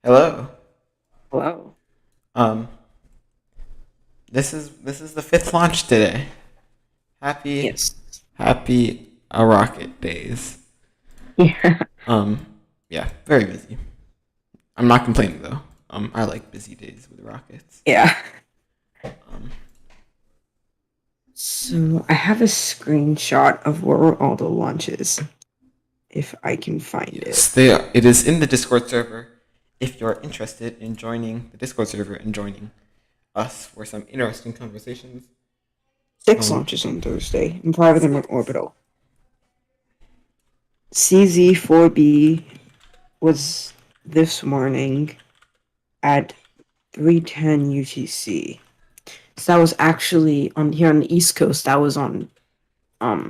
Hello. Hello. Um, this is the fifth launch today. Happy Yes. happy a rocket days. Yeah. Um, yeah, very busy. I'm not complaining though. I like busy days with rockets. Yeah. Um, So I have a screenshot of where all the launches, if I can find it. yes, they are. It is in the Discord server. If you're interested in joining the Discord server and joining us for some interesting conversations, Six um, launches on Thursday, and five of them are six. orbital. CZ4B was this morning at 3:10 UTC. So that was actually on here on the East Coast. That was on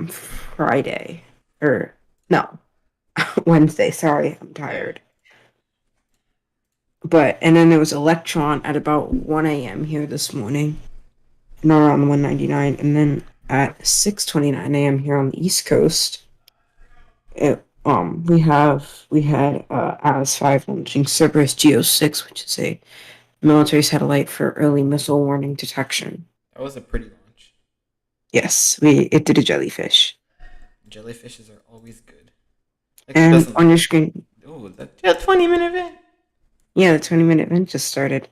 Friday. Or no, Wednesday. Sorry, I'm Yeah. tired. And then there was Electron at about 1 a.m. here this morning, and around 199, and then at 6:29 a.m. here on the East Coast, we had Atlas 5 launching Cerberus Geo 6, which is a military satellite for early missile warning detection. That was a pretty launch. Yes, it did a jellyfish, Jellyfishes are always good. Like who and doesn't on like? your screen, Oh, that 20-minute event. yeah, the 20-minute event just started.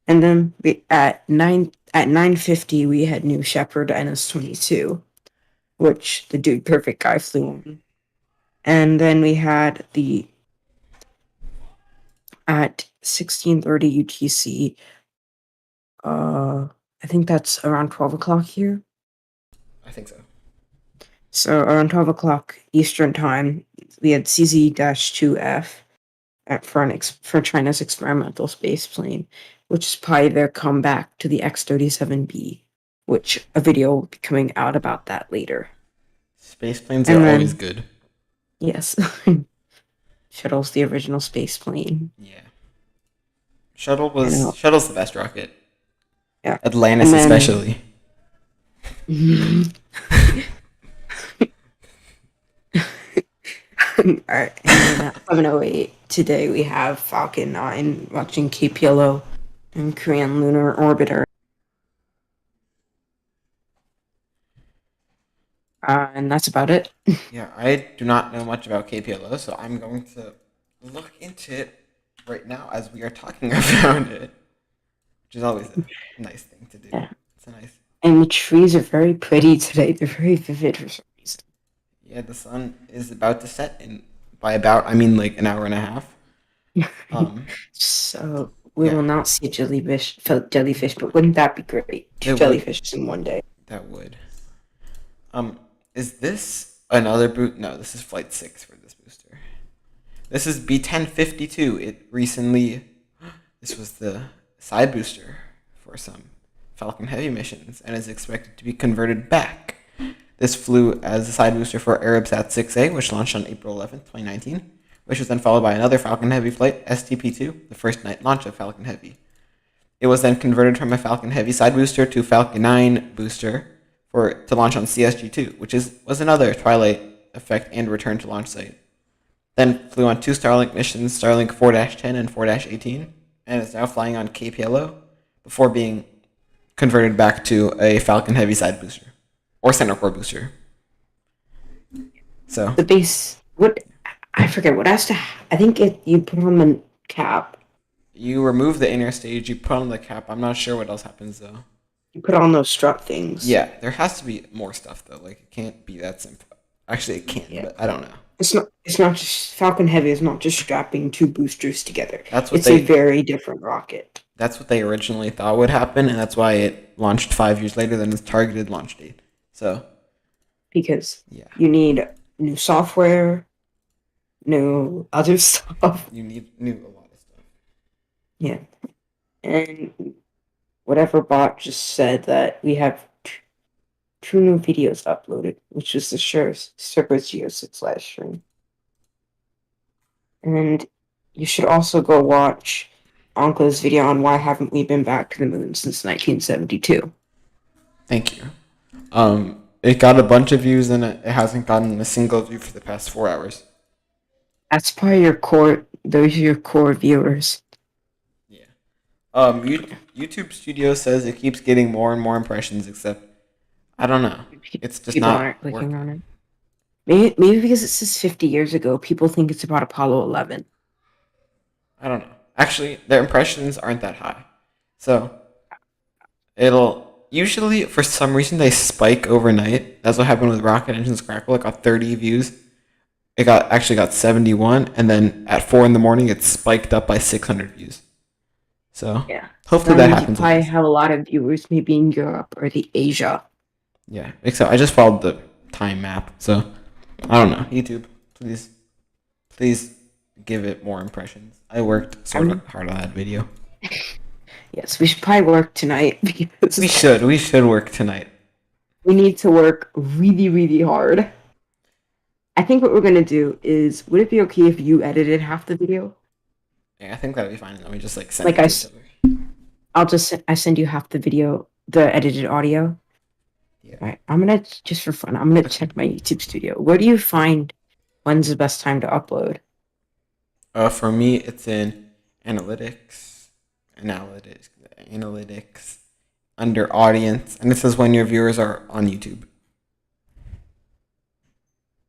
And then at 9:50 we had New Shepard NS-22, which the dude perfect guy flew on. And then we had the at 16:30 UTC. I think that's around 12 o'clock here. I think so. So around 12 o'clock Eastern time, we had CZ-2F for China's experimental space plane, which is probably their comeback to the X-37B, which a video will be coming out about that later. Space planes are And always then, good. yes, Shuttle's the original space plane. Yeah. And Shuttle's the best rocket. yeah, Atlantis and then especially. alright, and then at 11:08 today we have Falcon 9 watching KPLO and Korean Lunar Orbiter. And that's about it. Yeah, I do not know much about KPLO, so I'm going to look into it right now as we are talking about it, which is always a nice thing to do. Yeah. It's a nice. And the trees are very pretty today. They're very vivid for some reason. Yeah, the sun is about to set in by about I mean like an hour and a half. Um, So we yeah, will not see jellyfish, but wouldn't that be great? Two it would. jellyfishes in one day. That would. Is this another boot? No, this is flight 6 for this booster. This is B1052. It recently, this was the side booster for some Falcon Heavy missions and is expected to be converted back. This flew as a side booster for Arabsat 6A, which launched on April 11th, 2019, which was then followed by another Falcon Heavy flight, STP-2, the first night launch of Falcon Heavy. It was then converted from a Falcon Heavy side booster to Falcon 9 booster to launch on CSG-2, which was another Twilight effect and return to launch site. Then flew on two Starlink missions, Starlink 4-10 and 4-18, and is now flying on KPLO before being converted back to a Falcon Heavy side booster or center core booster. So The base, what I forget what has to. I think you put on the cap. you remove the inner stage, you put on the cap. I'm not sure what else happens though. You put on those strut things. Yeah, there has to be more stuff though. Like it can't be that simple. Actually, it can, Yeah. but I don't know. It's not. It's not just Falcon Heavy. Is not just strapping two boosters together. That's what It's a they very different rocket. that's what they originally thought would happen, and that's why it launched 5 years later than its targeted launch date. So Because yeah, you need new software, new other stuff. you knew a lot of stuff. Yeah. And whatever bot just said that we have two new videos uploaded, which is the Cerberus Geo 6 live stream. And you should also go watch Anka's video on why haven't we been back to the moon since 1972. Thank you. It got a bunch of views, and it hasn't gotten a single view for the past 4 hours. That's probably your core. Those are your core viewers. YouTube Studio says it keeps getting more and more impressions, except I don't know. It's just People aren't not clicking on working. it. Maybe because it says 50 years ago, people think it's about Apollo 11. I don't know. Actually, their impressions aren't that high. So it'll usually, for some reason, they spike overnight. That's what happened with Rocket Engines Crackle. It got 30 views. It got 71, and then at 4 in the morning, it spiked up by 600 views. So Yeah. hopefully That that means you happens with probably this. have a lot of viewers maybe in Europe or the Asia. Yeah. Except I just followed the time map, so I don't know. YouTube, please give it more impressions. I worked sort of I'm, hard on that video. yes, we should probably work tonight because We should work tonight. we need to work really, really hard. I think what we're gonna do is, would it be okay if you edited half the video? Yeah, I think that'd be fine. Let me just like send Like it to each other. I send you half the video, the edited audio. Yeah. All right, I'm gonna just for fun. I'm gonna Okay. check my YouTube Studio. Where do you find when's the best time to upload? For me, it's in analytics, analytics under audience, and it says when your viewers are on YouTube.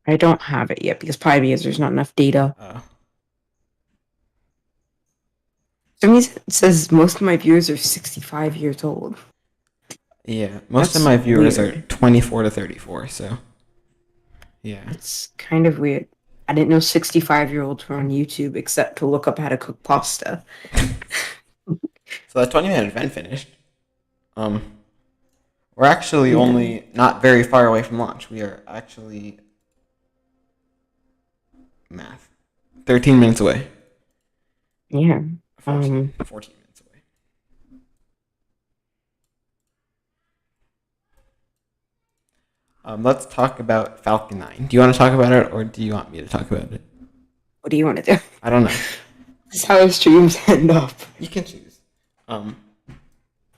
I don't have it yet because probably because there's not enough data. Uh, For me, it says most of my viewers are 65 years old. yeah, most of That's my viewers are weird. 24 to 34, so yeah. It's kind of weird. I didn't know 65-year-olds were on YouTube except to look up how to cook pasta. So that 20-minute event finished. Um, we're actually Yeah. only not very far away from launch. We are actually math 13 minutes away. Yeah. 14 minutes away. Let's talk about Falcon 9. Do you want to talk about it, or do you want me to talk about it? What do you want to do? I don't know. That's how our streams end up. You can choose. Um,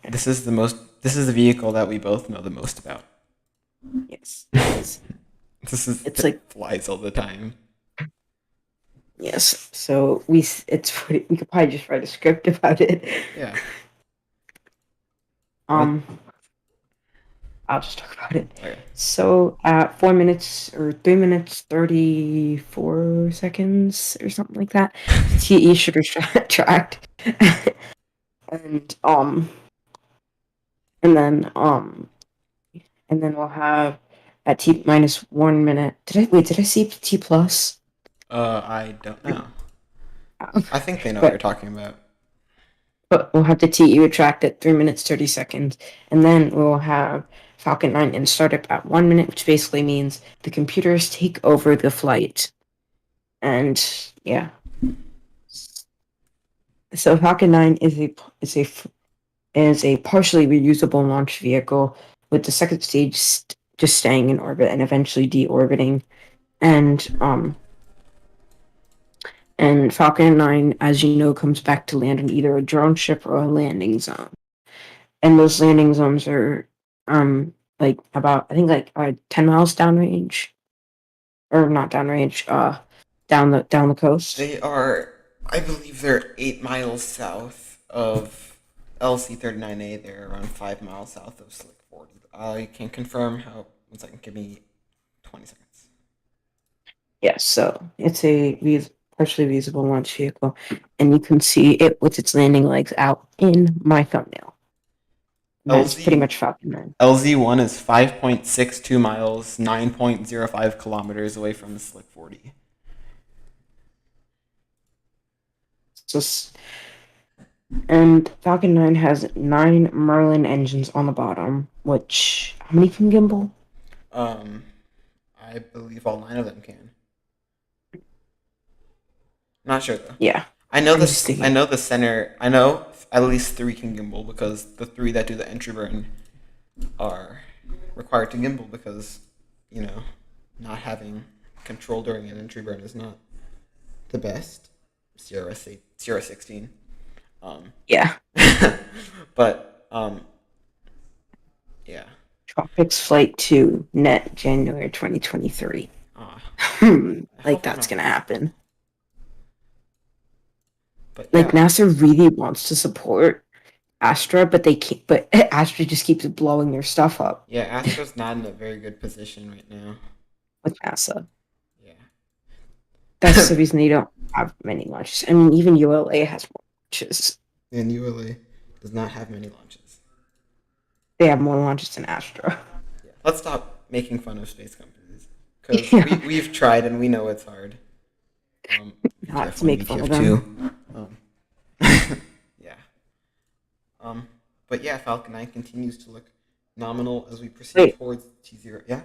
this is the most. This is the vehicle that we both know the most about. Yes. This is It's it like, flies all the time. yes. So we could probably just write a script about it. Yeah. Um, I'll just talk about it. Okay. So at 4 minutes or 3 minutes 34 seconds or something like that, TE should retract, and and then we'll have at T minus 1 minute. Did I see T plus? I don't know. I think they know what you're But talking about. we'll have the TE retract at 3 minutes 30 seconds, and then we'll have Falcon 9 in startup at 1 minute, which basically means the computers take over the flight. And yeah, so Falcon 9 is a partially reusable launch vehicle, with the second stage just staying in orbit and eventually deorbiting. And Falcon 9, as you know, comes back to land on either a drone ship or a landing zone. And those landing zones are like about, I think, like 10 miles downrange, or not downrange, down the coast. They are, I believe, they're 8 miles south of LC-39A. They're around 5 miles south of Slick 40. I can confirm how. 1 second. Give me 20 seconds. Yes, so it's a partially reusable launch vehicle, and you can see it with its landing legs out in my thumbnail. And that's pretty LZ much Falcon 9. LZ1 is 5.62 miles, 9.05 kilometers away from Slick 40. So, and Falcon 9 has 9 Merlin engines on the bottom, which, how many can gimbal? Um, I believe all 9 of them can. Not sure though. Yeah, I know I'm just this. I thinking. know the center. I know at least 3 can gimbal because the 3 that do the entry burn are required to gimbal because, you know, not having control during an entry burn is not the best. Sierra 16. Yeah, But yeah. Tropics Flight 2, net January 2023. Uh, I Like, hope I'm that's not gonna wrong. happen. But Like, yeah. NASA really wants to support Astra, but they keep, but Astra just keeps blowing their stuff up Yeah, Astra's not in a very good position right now. with NASA. Yeah. That's the reason they don't have many launches. I mean, even ULA has more launches. And ULA does not have many launches. They have more launches than Astra. Yeah. Let's stop making fun of space companies because Yeah. we've tried and we know it's hard. Not to BTF1, make fun of BTF2. Yeah. But yeah, Falcon 9 continues to look nominal as we proceed Wait. towards T0. Yeah.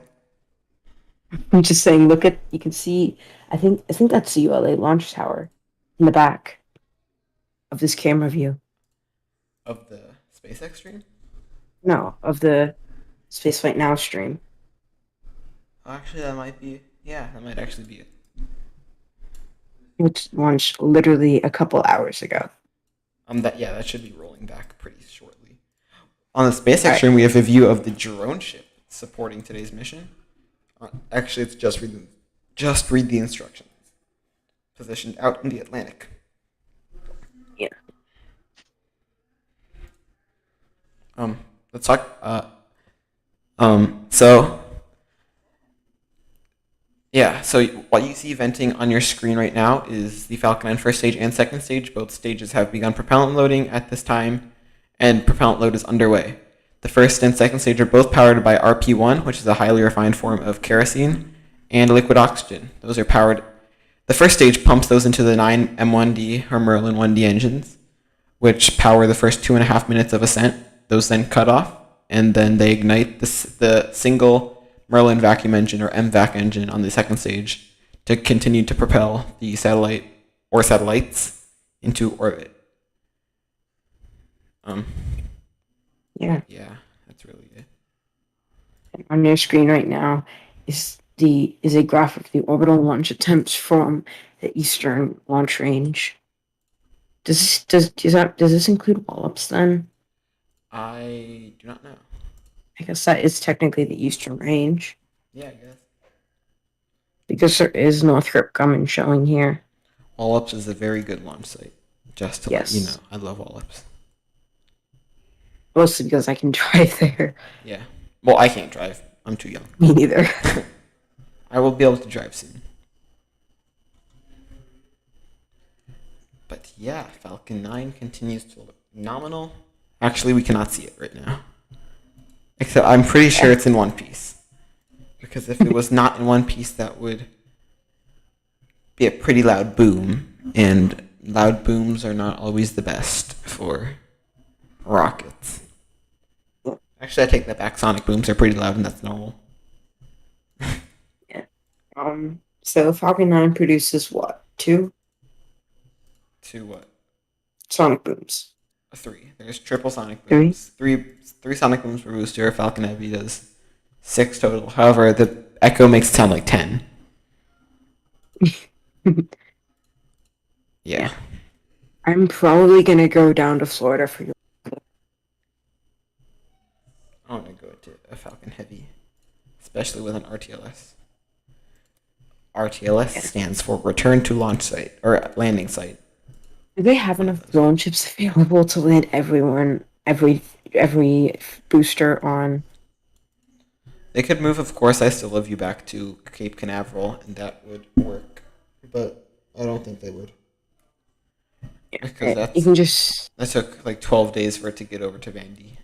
I'm just saying, you can see, I think that's the ULA launch tower in the back of this camera view. Of the SpaceX stream? No, of the Spaceflight Now stream. Actually, that might be. Yeah, that might actually be it. Which launched literally a couple hours ago. That should be rolling back pretty shortly. On the SpaceX stream, we have a view of the drone ship supporting today's mission. Actually, it's just read the instructions. Positioned out in the Atlantic. Yeah. Let's talk. So. Yeah, so what you see venting on your screen right now is the Falcon 9 first stage and second stage. Both stages have begun propellant loading at this time, and propellant load is underway. The first and second stage are both powered by RP1, which is a highly refined form of kerosene, and liquid oxygen. Those are powered. The first stage pumps those into the 9 M1D or Merlin 1D engines, which power the first 2.5 minutes of ascent. Those then cut off, and then they ignite the single Merlin vacuum engine or MVAC engine on the second stage to continue to propel the satellite or satellites into orbit. Yeah. Yeah, that's really it. On your screen right now is a graph of the orbital launch attempts from the Eastern Launch Range. Does this include Wallops then? I do not know. I guess that is technically the Eastern Range. Yeah, I guess. Because there is Northrop Grumman showing here. Wallops is a very good launch site. Just to let you know, I love Wallops. Mostly because I can drive there. Yeah. Well, I can't drive. I'm too young. Me neither. I will be able to drive soon. But yeah, Falcon 9 continues to look nominal. Actually, we cannot see it right now. Except I'm pretty sure it's in one piece. Because if it was not in one piece, that would be a pretty loud boom. And loud booms are not always the best for rockets. Actually, I take that back. Sonic booms are pretty loud, and that's normal. Yeah. So Falcon 9 produces what? 2? 2 what? Sonic booms. 3. There's triple sonic booms. 3 sonic booms per booster. Falcon Heavy does 6 total. However, the Echo makes it sound like 10. Yeah. I'm probably gonna go down to Florida for your. I want to go to a Falcon Heavy, especially with an RTLS. RTLS stands for Return to Launch Site or Landing Site. Do they have enough drone ships available to land every booster on? They could move, of course, I Still Love You back to Cape Canaveral, and that would work. But I don't think they would. Because that took like 12 days for it to get over to Vandy.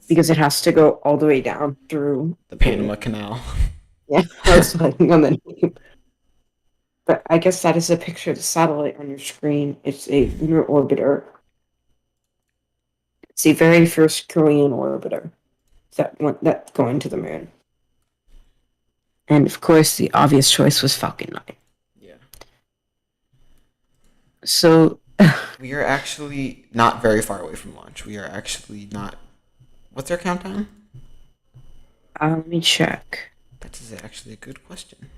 Because it has to go all the way down through the Panama Canal. Yeah, I was looking on the name. But I guess that is a picture of the satellite on your screen. It's a lunar orbiter. It's the very first Korean orbiter that's going to the moon. And of course, the obvious choice was Falcon 9. Yeah. So we are actually not very far away from launch. We are actually not. What's our countdown? Let me check. That is actually a good question.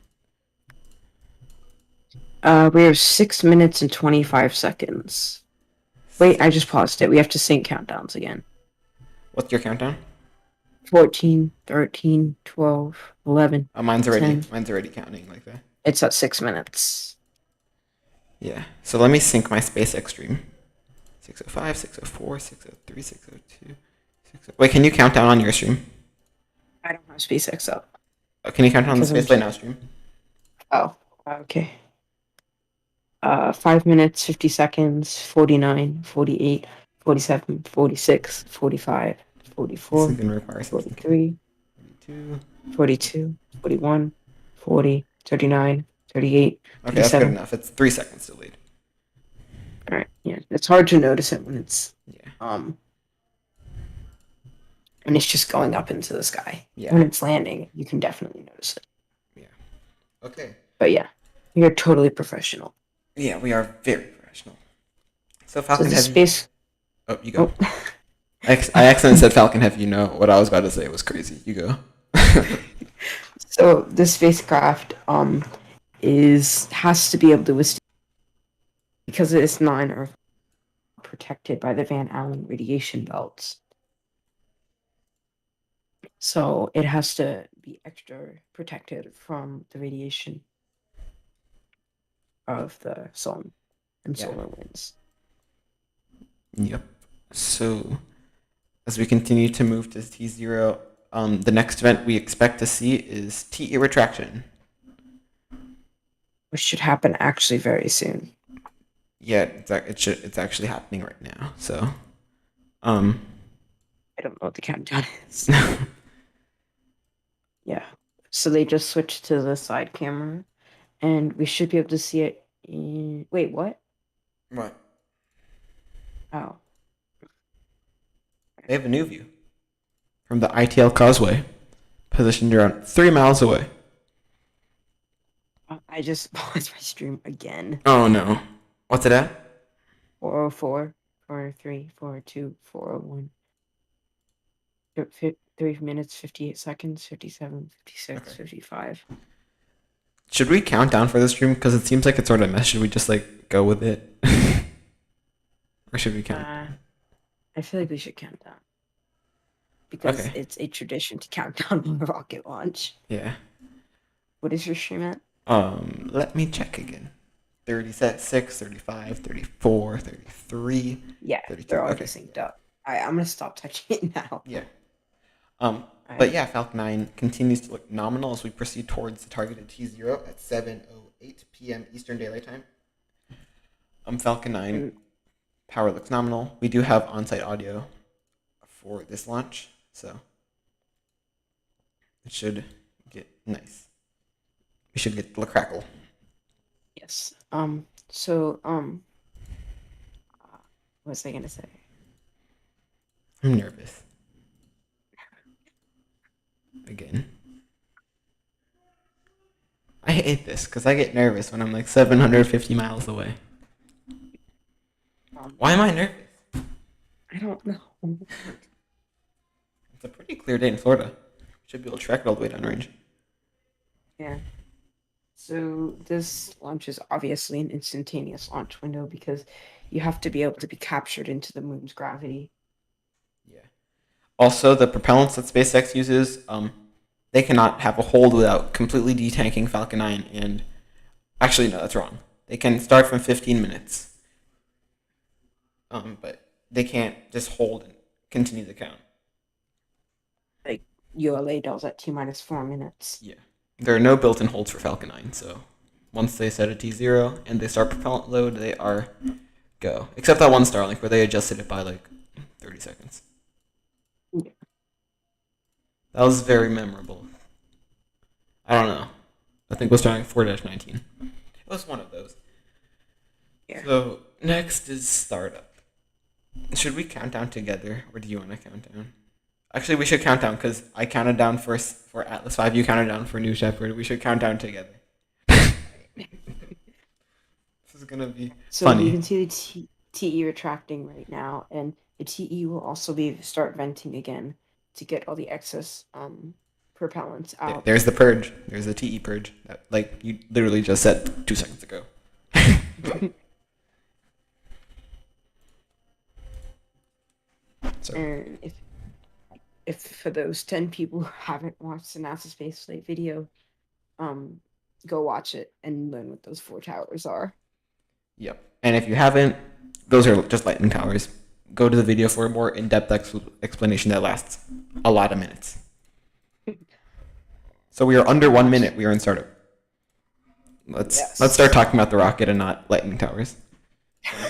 We have 6 minutes and 25 seconds. Wait, I just paused it. We have to sync countdowns again. What's your countdown? 14, 13, 12, 11. Mine's already counting like that. It's at 6 minutes. Yeah. So let me sync my SpaceX stream. 6:05, 6:04, 6:03, 6:02, 6:00. Wait, can you count down on your stream? I don't have SpaceX up Can you count down on the because I'm. Spaceflight Now stream? Oh, okay. 5 minutes, 50 seconds, 49, 48, 47, 46, 45, This is 44, gonna require some thinking. 43, 42. 42, 41, 40, 39, 38, Okay, that's good 37. enough. It's 3 seconds delayed. All right. Yeah. It's hard to notice it when it's Yeah. um when it's just going up into the sky. Yeah. When it's landing, you can definitely notice it. Yeah. Okay. But yeah, you're totally professional. Yeah, we are very professional. So So Falcon the Heavy. space. Oh, you go. Oh. I accidentally said Falcon Heavy. You know what I was about to say was crazy. You go. So the spacecraft has to be able to withstand, because it is non-Earth, protected by the Van Allen radiation belts. So it has to be extra protected from the radiation of the sun and Yeah. solar winds. Yep. So as we continue to move to T0, the next event we expect to see is TE retraction. Which should happen actually very soon. Yeah, it's actually happening right now. So, I don't know what the countdown is. Yeah. So they just switched to the side camera, and we should be able to see it in. Wait, what? What? Oh. They have a new view from the ITL Causeway, positioned around 3 miles away. I just paused my stream again. Oh no. What's it at? 404, 403, 402, 401. 3 minutes, 58 seconds, 57, 56, Okay. 55. Should we count down for this stream? Because it seems like it's sort of a mess. Should we just like go with it? Or should we count? I feel like we should count down. Because Okay. it's a tradition to count down on the rocket launch. Yeah. What is your stream at? Let me check again. 36, 35, 34, 33. Yeah, 32. they're already Okay. synced up. I'm gonna stop touching it now. Yeah. Alright. But yeah, Falcon 9 continues to look nominal as we proceed towards the targeted T0 at 7:08 p.m. Eastern Daylight Time. Falcon 9 power looks nominal. We do have on-site audio for this launch, so it should get nice. We should get the crackle. Yes. So, what was I gonna say? I'm nervous. Again. I hate this because I get nervous when I'm like 750 miles away. Why am I nervous? I don't know. It's a pretty clear day in Florida. Should be able to track it all the way downrange. Yeah. So this launch is obviously an instantaneous launch window because you have to be able to be captured into the moon's gravity. Yeah. Also, the propellants that SpaceX uses, they cannot have a hold without completely detanking Falcon 9. And actually, no, that's wrong. They can start from 15 minutes. But they can't just hold and continue the count. Like ULA does at T-4 minutes. Yeah. There are no built-in holds for Falcon 9, so once they set a T0 and they start propellant load, they are go. Except that one Starlink where they adjusted it by like 30 seconds. Yeah. That was very memorable. I don't know. I think it was Starlink 4-19. It was one of those. Yeah. So next is startup. Should we count down together, or do you want to count down? Actually, we should count down because I counted down first for Atlas 5. You counted down for New Shepard. We should count down together. This is gonna be funny. So you can see the TE retracting right now, and the TE will also start venting again to get all the excess propellants out. There's the purge. There's the TE purge that like you literally just said 2 seconds ago. So. And if for those 10 people who haven't watched the NASA spaceflight video, go watch it and learn what those 4 towers are. Yep. And if you haven't, those are just lightning towers. Go to the video for a more in-depth explanation that lasts a lot of minutes. So we are under 1 minute. We are in startup. Let's start talking about the rocket and not lightning towers.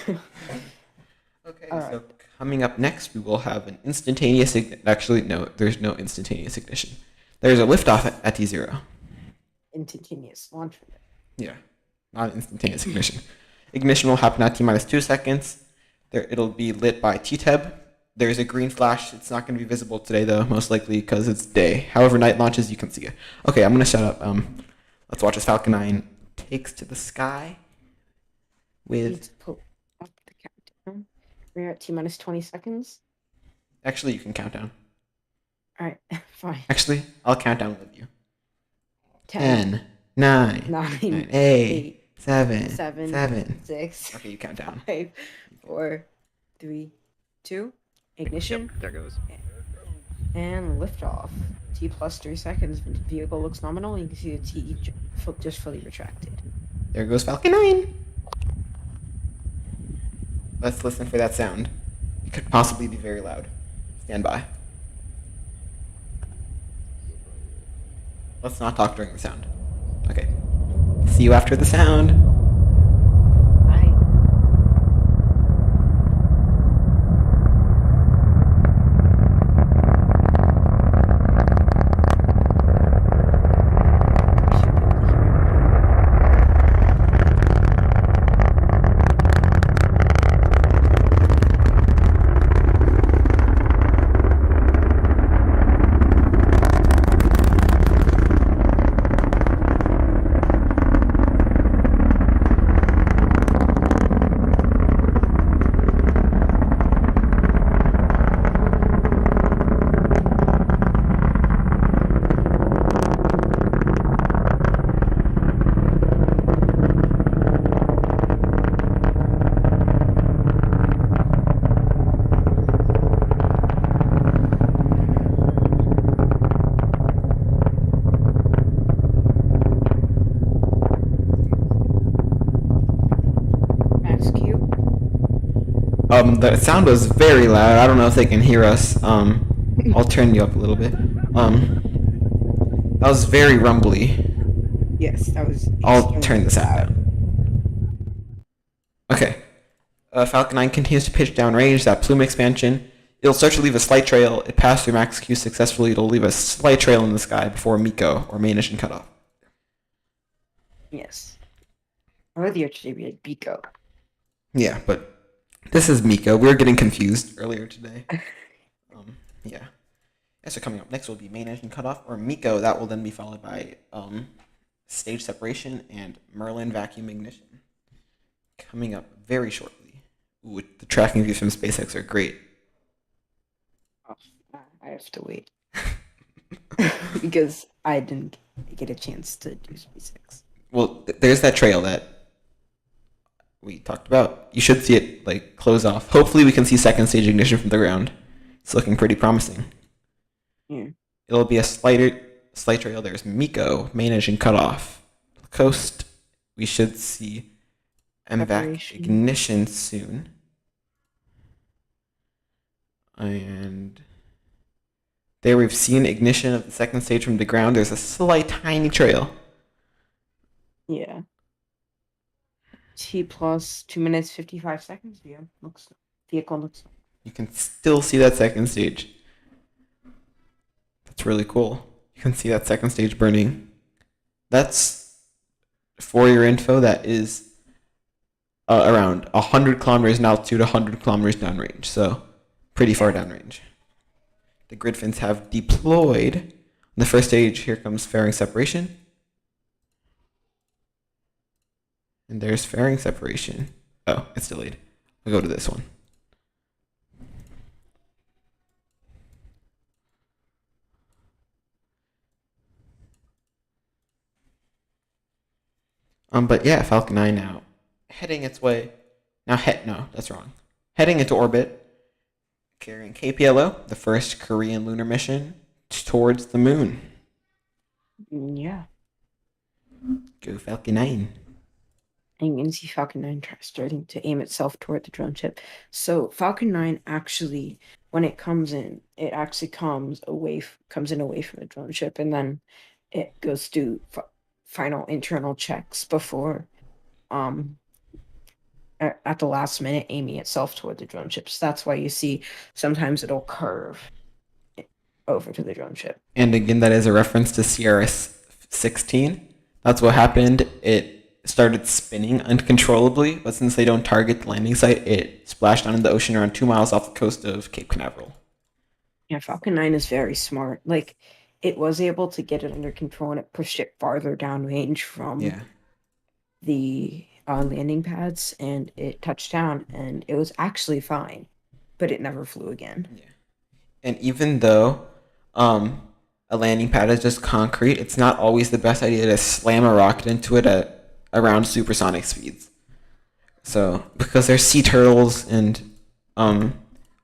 Okay, All so right. coming up next, we will have an instantaneous. Actually, no, there's no instantaneous ignition. There's a liftoff at T0. Instantaneous launch. Yeah, not instantaneous ignition. Ignition will happen at T minus 2 seconds. It'll be lit by TTEB. There's a green flash. It's not going to be visible today, though, most likely because it's day. However, night launches, you can see it. Okay, I'm going to shut up. Let's watch as Falcon 9 takes to the sky with... Let's pull up the countdown. We're at T minus 20 seconds. Actually, you can count down. All right, fine. Actually, I'll count down with you. 10, 9, 9, 8, 7, 7, 6. Okay, you count down. 5, 4, 3, 2. Ignition. Yep, there goes. And liftoff. T plus 3 seconds. Vehicle looks nominal. You can see the T just fully retracted. There goes Falcon 9. Let's listen for that sound. It could possibly be very loud. Stand by. Let's not talk during the sound. Okay. See you after the sound. Bye. The sound was very loud. I don't know if they can hear us. I'll turn you up a little bit. That was very rumbly. Yes, that was. I'll turn the sound down. Okay. Falcon 9 continues to pitch downrange, that plume expansion. It'll start to leave a slight trail. It passed through max Q successfully. It'll leave a slight trail in the sky before MECO, or main engine cutoff. Yes. Earlier today we had Biko. Yeah, but this is MECO. We were getting confused earlier today. Yeah. So coming up next will be main engine cutoff, or MECO. That will then be followed by stage separation and Merlin vacuum ignition. Coming up very shortly. Ooh, the tracking views from SpaceX are great. Oh, I have to wait. Because I didn't get a chance to do SpaceX. Well, there's that trail that we talked about. You should see it like close off. Hopefully we can see second stage ignition from the ground. It's looking pretty promising. Yeah. It'll be a slight trail. There's MECO, main engine cutoff. Coast, we should see MVAC Preparation. ignition soon. And there we've seen ignition of the second stage from the ground. There's a slight tiny trail. Yeah. T plus 2 minutes 55 seconds. Yeah, vehicle looks. You can still see that second stage. That's really cool. You can see that second stage burning. That's, for your info, that is around 100 kilometers in altitude, 100 kilometers downrange. So pretty far downrange. The grid fins have deployed. On the first stage, here comes fairing separation. And there's fairing separation. Oh, it's delayed. I'll go to this one. But yeah, Falcon 9 now heading its way. No, that's wrong. Heading into orbit, carrying KPLO, the first Korean lunar mission towards the moon. Yeah. Go Falcon 9. And you can see Falcon 9 starting to aim itself toward the drone ship. So Falcon 9 actually, when it comes in, it actually comes in away from the drone ship, and then it goes through final internal checks before, at the last minute, aiming itself toward the drone ship. So that's why you see sometimes it'll curve over to the drone ship. And again, that is a reference to CRS-16. That's what happened. It started spinning uncontrollably, but since they don't target the landing site, it splashed down in the ocean around 2 miles off the coast of Cape Canaveral. Yeah, Falcon 9 is very smart. Like, it was able to get it under control, and it pushed it farther downrange from the landing pads, and it touched down, and it was actually fine, but it never flew again. Yeah. And even though a landing pad is just concrete, it's not always the best idea to slam a rocket into it at around supersonic speeds. So, because there's sea turtles, and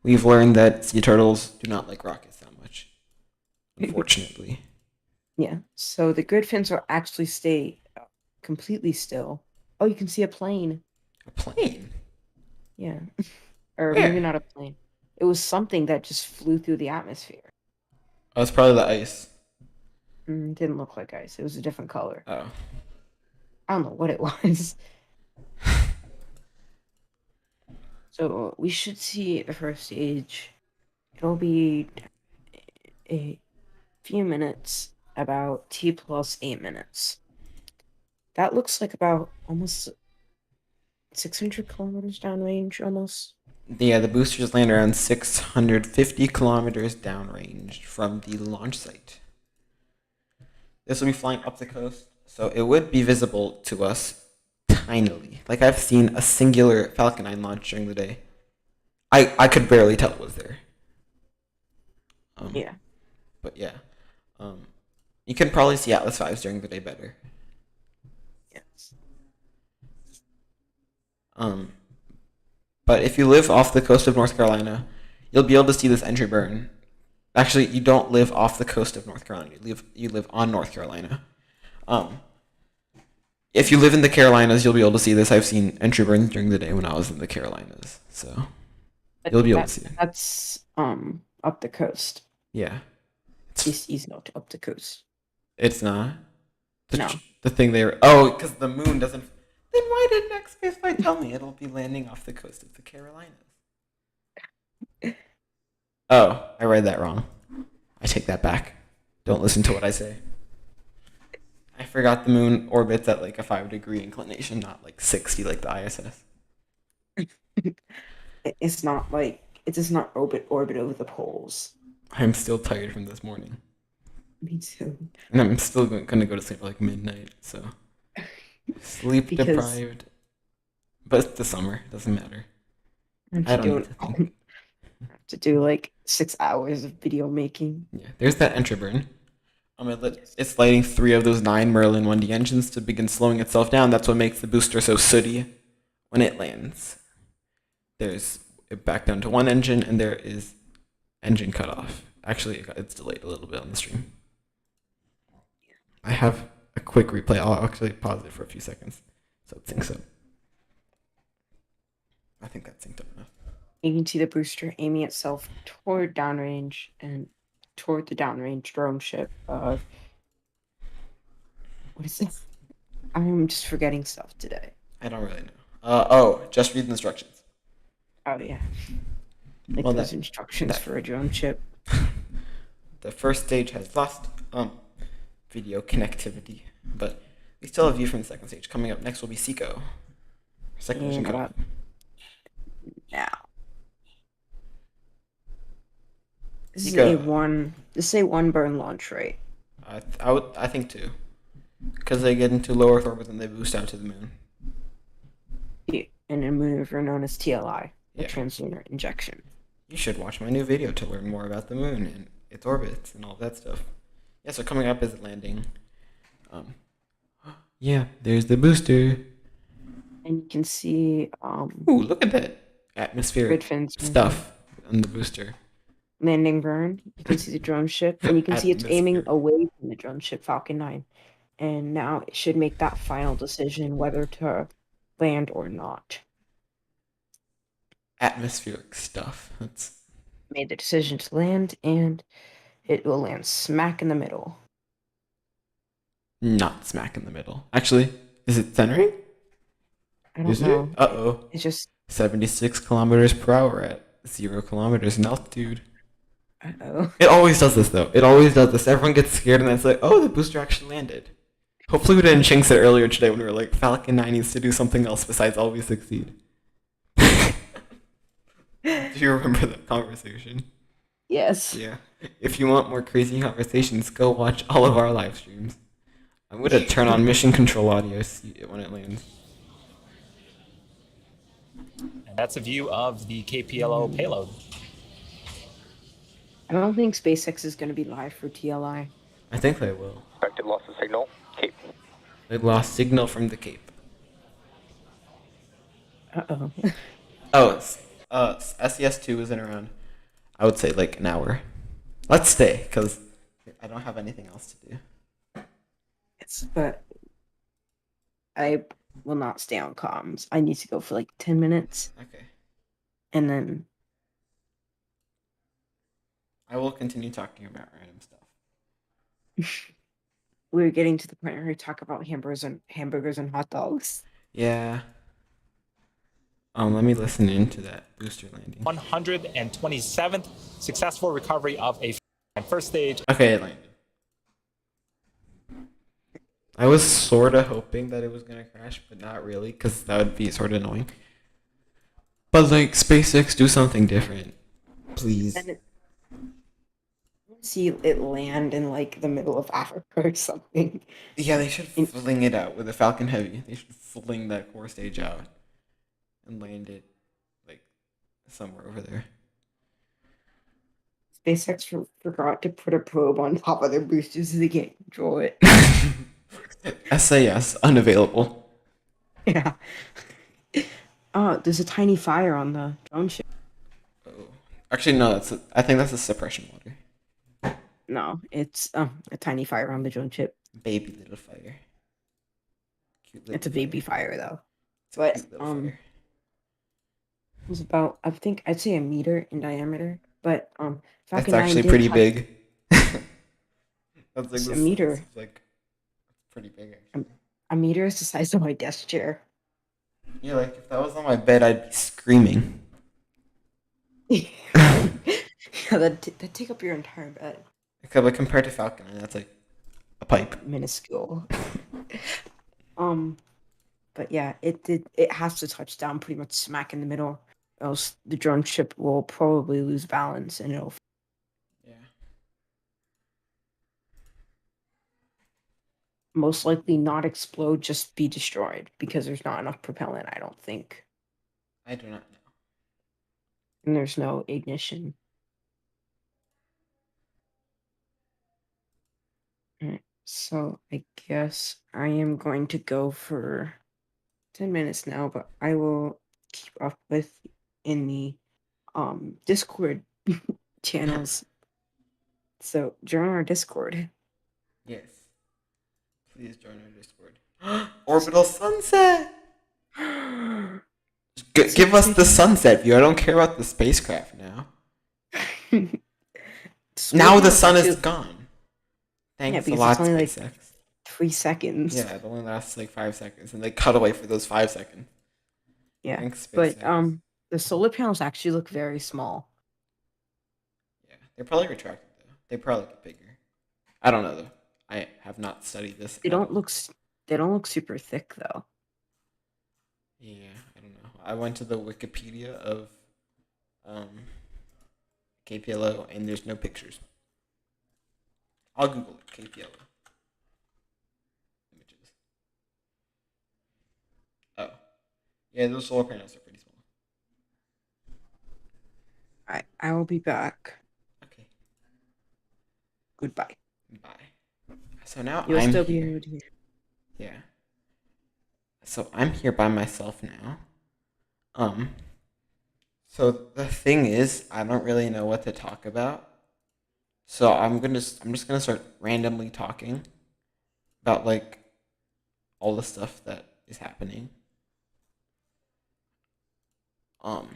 we've learned that sea turtles do not like rockets that much, unfortunately. Yeah, so the grid fins will actually stay completely still. Oh, you can see a plane. A plane? Yeah. Or Where? maybe not a plane. It was something that just flew through the atmosphere. Oh, it's probably the ice. It didn't look like ice. It was a different color. Oh. I don't know what it was. So we should see the first stage. It'll be a few minutes, about T plus 8 minutes. That looks like about almost 600 kilometers downrange, almost. Yeah, the boosters land around 650 kilometers downrange from the launch site. This will be flying up the coast, so it would be visible to us tinily. Like, I've seen a singular Falcon 9 launch during the day. I could barely tell it was there. Yeah. But yeah. You can probably see Atlas V's during the day better. Yes. But if you live off the coast of North Carolina, you'll be able to see this entry burn. Actually, you don't live off the coast of North Carolina. You live on North Carolina. If you live in the Carolinas, you'll be able to see this. I've seen entry burns during the day when I was in the Carolinas, so you'll be able to see it. That's up the coast. Yeah, East note up the coast. it's not. No. The thing they were. Oh, because the moon doesn't. Then why did next spaceflight tell me it'll be landing off the coast of the Carolinas? Oh, I read that wrong. I take that back. Don't listen to what I say. I forgot the moon orbits at like a 5-degree inclination, not like 60 like the ISS. It's not like it does not orbit over the poles. I'm still tired from this morning. Me too. And I'm still going to go to sleep at like midnight, so sleep Because- deprived. But it's the summer, doesn't matter. I don't need to think. To do like 6 hours of video making. Yeah, there's that entry burn. It's lighting 3 of those 9 Merlin 1D engines to begin slowing itself down. That's what makes the booster so sooty when it lands. There's it back down to 1 engine, and there is engine cutoff. Actually, it's delayed a little bit on the stream. I have a quick replay. I'll actually pause it for a few seconds so it syncs up. I think that's synced up enough. You can see the booster aiming itself toward downrange and toward the downrange drone ship. What is this? I'm just forgetting stuff today. I don't really know. Just read the instructions. Oh yeah, like Well, those instructions for a drone ship. The first stage has lost video connectivity, but we still have view from the second stage. Coming up next will be Seco. Second mission And cutoff. now, this is Nico. a one burn launch rate. I think 2, because they get into low Earth orbit and they boost out to the moon. In a maneuver known as TLI, the Yeah. translunar injection. You should watch my new video to learn more about the moon and its orbits and all that stuff. Yeah, so coming up is it landing. Yeah, there's the booster. And you can see Ooh, look at that atmospheric grid fins stuff on the booster. landing burn. You can see the drone ship, and you can see it's aiming away from the drone ship Falcon 9. And now it should make that final decision whether to land or not. Atmospheric stuff. That's Made the decision to land, and it will land smack in the middle. not smack in the middle. Actually, is it centering? I don't Is it? know. Uh-oh. It's just 76 kilometers per hour at 0 kilometers in altitude. oh. It always does this, though. It always does this. Everyone gets scared, and then it's like, oh, the booster actually landed. Hopefully we didn't jinx it earlier today when we were like, Falcon 9 needs to do something else besides always succeed. Do you remember that conversation? Yes. Yeah. If you want more crazy conversations, go watch all of our live streams. I'm going to turn on mission control audio, see it when it lands. And that's a view of the KPLO payload. I don't think SpaceX is going to be live for TLI. I think they will. Expected loss of signal. Cape. They lost signal from the Cape. Uh-oh. Oh, SES2 isn't around. I would say like an hour. Let's stay, because I don't have anything else to do. But I will not stay on comms. I need to go for like 10 minutes, Okay. and then I will continue talking about random stuff. we're getting to the point where we talk about hamburgers and hot dogs. Yeah. Let me listen into that booster landing. 127th successful recovery of a first stage. Okay, it landed. I was sort of hoping that it was going to crash, but not really, because that would be sort of annoying. But, like, SpaceX, do something different. Please. And see it land in like the middle of Africa or something. Yeah, they should fling it out with a Falcon Heavy. They should fling that core stage out and land it, like, somewhere over there. SpaceX forgot to put a probe on top of their boosters so they can't control it. SAS, unavailable. Yeah. Oh, there's a tiny fire on the drone ship. Oh. Actually, no, I think that's a suppression water. No, it's a tiny fire on the drone ship. Baby little fire. Cute little It's a baby fire though. It's a But cute little fire. it was about I'd say a meter in diameter. But That's Falcon 9 actually did pretty have- big. That's like It's the a meter. size of, like, pretty big actually. A meter is the size of my desk chair. Yeah, like if that was on my bed, I'd be screaming. Yeah, that'd take up your entire bed. Okay, but compared to Falcon, that's like a pipe. Minuscule. But yeah, it has to touch down pretty much smack in the middle, else the drone ship will probably lose balance and it'll Yeah. most likely not explode, just be destroyed because there's not enough propellant, I don't think. I do not know. And there's no ignition. Alright, so I guess I am going to go for 10 minutes now, but I will keep up with in the Discord channels. So join our Discord. Yes. Please join our Discord. Orbital sunset. Give us the sunset view. I don't care about the spacecraft now. Now the sun is gone. Thanks a because lot, it's only, like, SpaceX. 3 seconds. Yeah, it only lasts like 5 seconds, and they cut away for those 5 seconds. Yeah. Thanks, But SpaceX. the solar panels actually look very small. Yeah, they're probably retracted though. They probably get bigger. I don't know though. I have not studied this. They at don't all. look super thick though. Yeah, I don't know. I went to the Wikipedia of KPLO, and there's no pictures. I'll Google it. KPLO images. Oh, yeah, those solar panels are pretty small. Alright, I will be back. Okay, Goodbye. bye. So now You'll I'm still be here. able to hear. Yeah. So I'm here by myself now. So the thing is, I don't really know what to talk about. So I'm just gonna start randomly talking about like all the stuff that is happening. Um,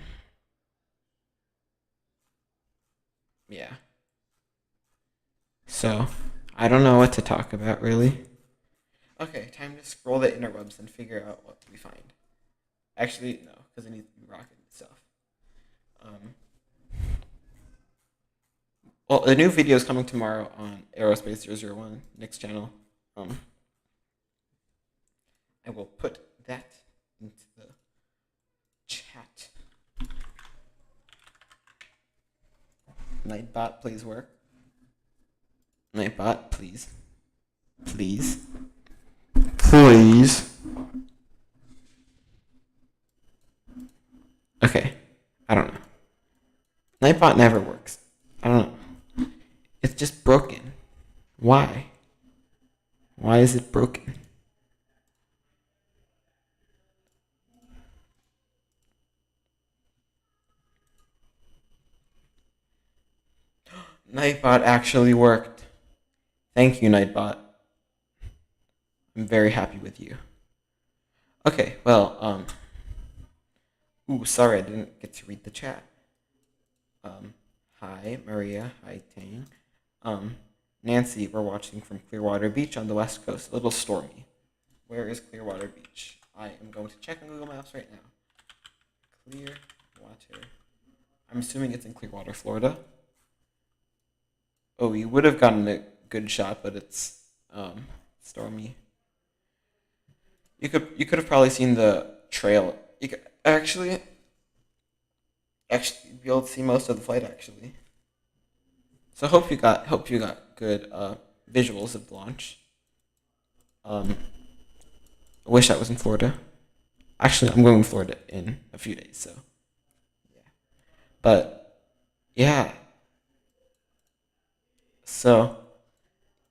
yeah. So, I don't know what to talk about really. Okay, time to scroll the interwebs and figure out what we find. Actually, no, because it needs to be rocket stuff. Well, the new video is coming tomorrow on Aerospace 001, next channel. I will put that into the chat. Nightbot, please work. Nightbot, please. Please. Please. Okay. I don't know. Nightbot never works. I don't know. It's just broken. Why? Why is it broken? Nightbot actually worked. Thank you, Nightbot. I'm very happy with you. Okay, well, ooh, sorry, I didn't get to read the chat. Hi, Maria. Hi, Tang. Nancy, we're watching from Clearwater Beach on the west coast. A little stormy. Where is Clearwater Beach? I am going to check on Google Maps right now. Clearwater. I'm assuming it's in Clearwater, Florida. Oh, you would have gotten a good shot, but it's stormy. You could have probably seen the trail. You could actually be able to see most of the flight actually. So hope you got good visuals of the launch. I wish I was in Florida. Actually, I'm going to Florida in a few days, so yeah. But yeah. So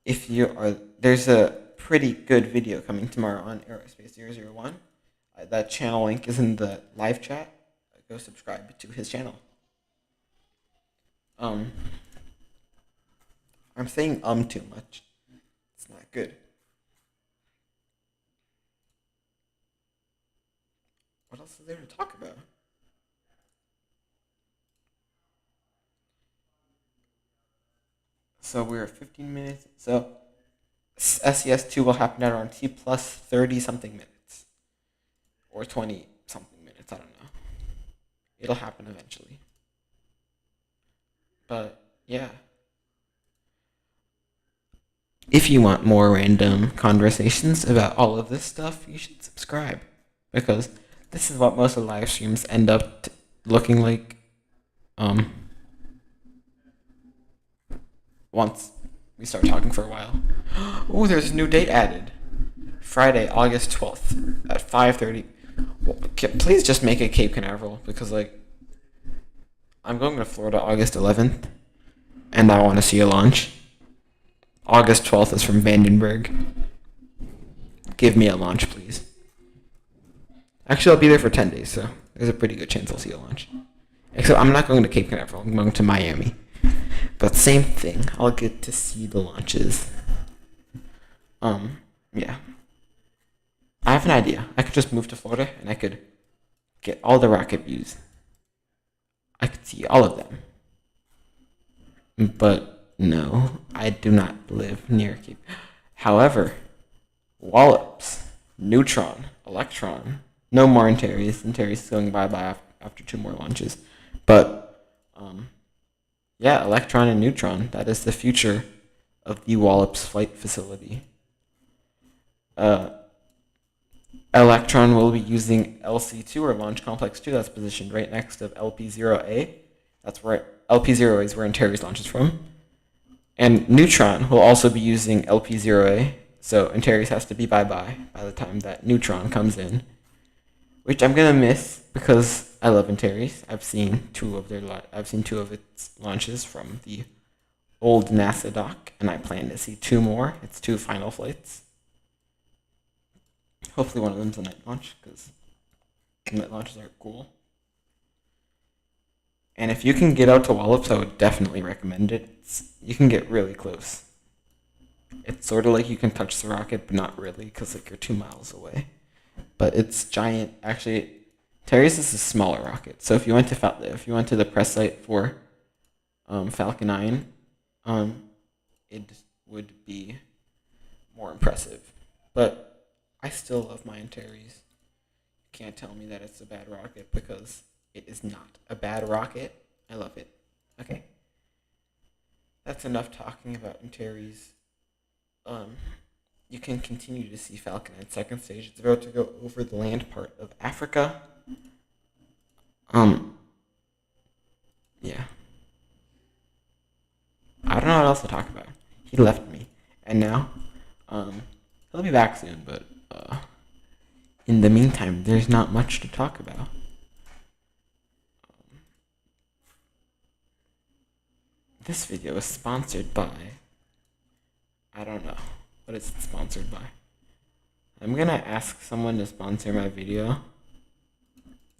if you are, there's a pretty good video coming tomorrow on Aerospace 001. That channel link is in the live chat. Go subscribe to his channel. I'm saying too much. It's not good. What else is there to talk about? So we're 15 minutes. So SES2 will happen at around T plus 30 something minutes. Or 20 something minutes, I don't know. It'll happen eventually. But yeah. If you want more random conversations about all of this stuff, you should subscribe. Because this is what most of the live streams end up looking like. Once we start talking for a while. Oh, there's a new date added. Friday, August 12th at 5:30. Well, please just make it Cape Canaveral because, like, I'm going to Florida August 11th and I want to see a launch. August 12th is from Vandenberg. Give me a launch, please. Actually, I'll be there for 10 days, so there's a pretty good chance I'll see a launch. Except I'm not going to Cape Canaveral, I'm going to Miami. But same thing, I'll get to see the launches. Yeah. I have an idea. I could just move to Florida and I could get all the rocket views. I could see all of them. But no, I do not live near Cape. However, Wallops, Neutron, Electron, no more Antares. Antares is going bye-bye after 2 more launches. But, yeah, Electron and Neutron, that is the future of the Wallops flight facility. Electron will be using LC2 or Launch Complex 2 that's positioned right next to LP0A. That's where LP0A is where Antares launches from. And Neutron will also be using LP0A, so Antares has to be bye-bye by the time that Neutron comes in. Which I'm gonna miss because I love Antares. I've seen two of its launches from the old NASA dock, and I plan to see 2 more. It's 2 final flights. Hopefully one of them's a night launch, because night launches are cool. And if you can get out to Wallops, I would definitely recommend it. You can get really close. It's sort of like you can touch the rocket, but not really, because like you're 2 miles away. But it's giant. Actually, Terry's is a smaller rocket. So if you went to the press site for Falcon 9, it would be more impressive. But I still love my Antares. You can't tell me that it's a bad rocket because it is not a bad rocket. I love it. Okay. That's enough talking about Antares. You can continue to see Falcon 9 second stage. It's about to go over the land part of Africa. Yeah. I don't know what else to talk about. He left me. And now, he'll be back soon, but, in the meantime, there's not much to talk about. This video is sponsored by, I don't know. What is it sponsored by? I'm gonna ask someone to sponsor my video,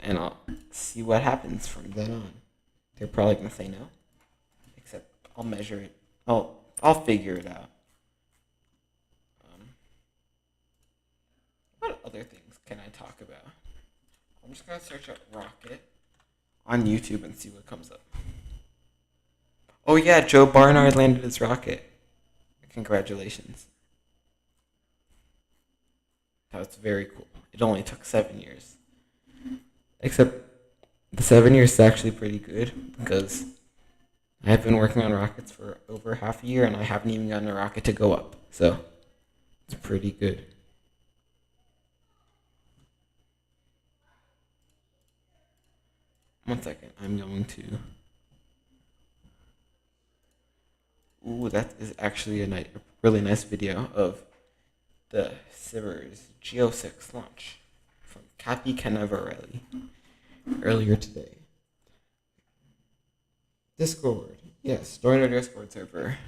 and I'll see what happens from then on. They're probably gonna say no, except I'll measure it. I'll figure it out. What other things can I talk about? I'm just gonna search up rocket on YouTube and see what comes up. Oh yeah, Joe Barnard landed his rocket. Congratulations. That was very cool. It only took 7 years. Except the 7 years is actually pretty good because I've been working on rockets for over half a year and I haven't even gotten a rocket to go up. So it's pretty good. One second, I'm going to... Ooh, that is actually a really nice video of the Sivers Geo6 launch from Canaveral earlier today. Discord. Yes, join our Discord server.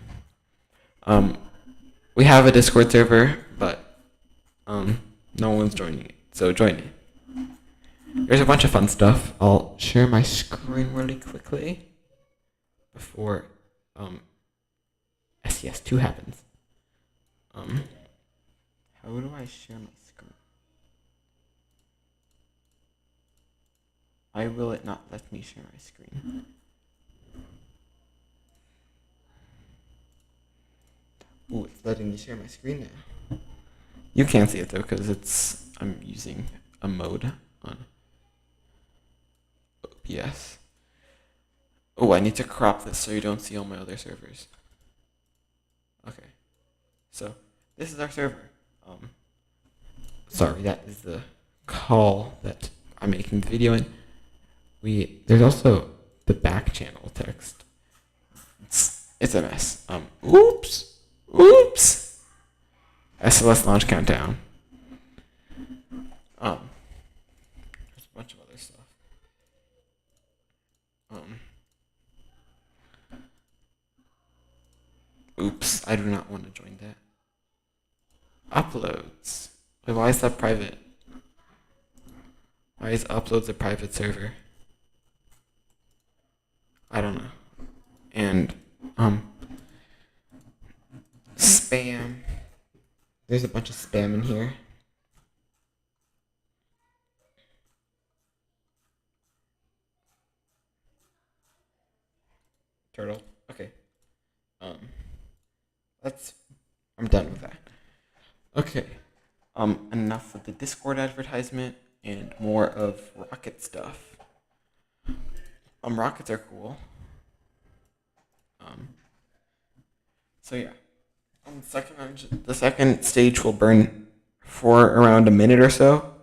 We have a Discord server, but no one's joining it, so join it. There's a bunch of fun stuff. I'll share my screen really quickly before SES2 happens. How do I share my screen? Why will it not let me share my screen? Ooh, it's letting me share my screen now. You can't see it though because I'm using a mode on OBS. Oh, I need to crop this so you don't see all my other servers. Okay, so this is our server. Sorry, that is the call that I'm making the video in. There's also the back channel text. It's a mess. Oops. SLS launch countdown. There's a bunch of other stuff. Oops, I do not want to join that. Uploads. Wait, why is that private? Why is uploads a private server? I don't know. And, spam. There's a bunch of spam in here. Turtle. Okay. I'm done with that. Okay. Enough of the Discord advertisement and more of rocket stuff. Rockets are cool. So yeah. The second stage will burn for around a minute or so.